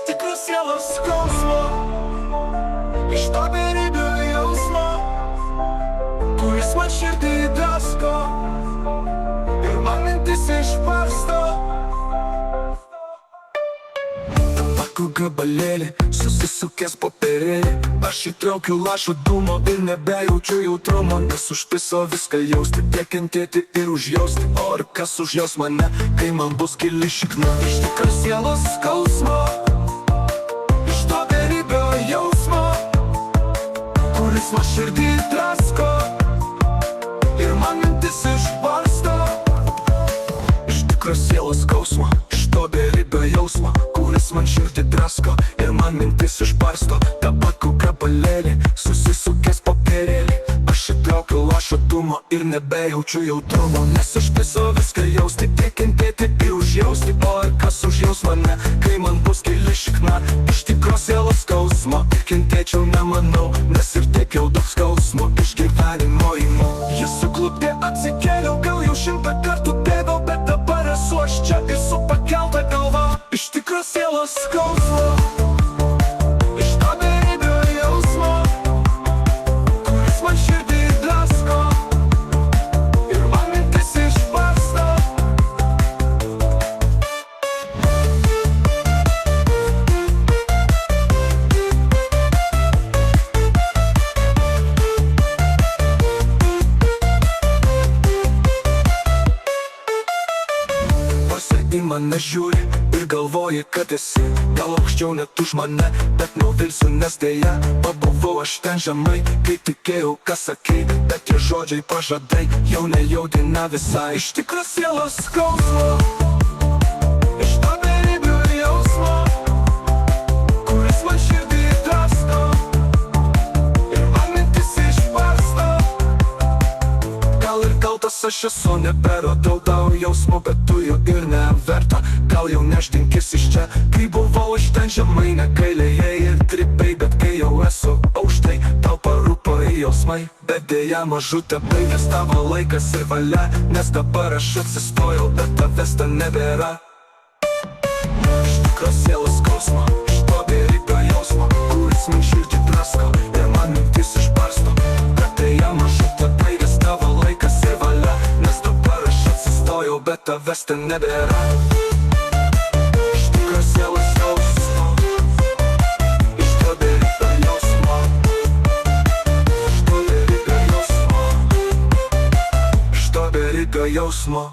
tikras sielos skausmo, iš to beribio jausmo, kuris man širdį drasko ir man mintis išbarsto. Tabako gabalėlį, susisukęs popierėlį, aš įtraukiu lašo dūmo ir nebejaučiu jautrumo, nes užpiso viską jausti, tiek kentėti ir užjausti. O ir kas užjaus mane, kai man bus gili šikna? Iš tikras sielos skausmo, iš to beribio jausmo, kuris man širdį drasko ir man mintis išbarsto. Iš tikras sielos skausmo, iš to beribio jausmo, kuris man širdį drasko ir man mintis išbarsto. Tabako gabalėlį, susisukęs popierėlį, aš įtraukiu lašo dūmo ir nebejaučiu jautrumo, nes užpiso viską jausti, tiek kentėti ir užjausti. O ir kas užjaus mane, kai man bus gili šikna? Iš tikros sielos skausmo ir kentėčiau nemanau, nes ir tiek jau daug skausmo iš gyvenimo imu. Jis suklupė, atsikėliau, gal jau 100 kartų bėgau, bet dabar esu aš čia ir su pakelta galva. Iš tikros sielos skausmo, iš to beribio jausmo, kuris man širdį drasko ir man mintis išbarsto. Vos į mane žiūri ir galvoji, kad esi gal aukščiau net už mane, bet nuvilsiu, nes dėja pabuvau aš ten žemai, kai tikėjau, ką sakei, bet tie žodžiai pažadai jau nejaudina visai. Iš tikras sielos skausmo, iš to beribio jausmo, kuris man širdį drasko ir man mintis išbarsto. Gal ir kaltas aš esu, neberodau tau jausmo, bet tu jų ir neverta. Gal jau nešdinkis iš čia, kai buvau iš ten žemai, negailėjai ir tripei, bet kai jau esu aukštai, tau parūpo jausmai. Bet dėja mažutė, baigęs tavo laikas ir valia, nes dabar aš atsistojau, bet tavęs ten nebėra. Iš tikros sielos skausmo, iš to beribio jausmo, kuris man širdį drasko ir man mintis išbarsto. Bet dėja mažutė, baigęs tavo laikas ir valia, nes dabar aš atsistojau, bet tavęs ten nebėra. Iš tikros sielos skausmo, iš to beribio jausmo, iš to beribio jausmo, iš to beribio jausmo.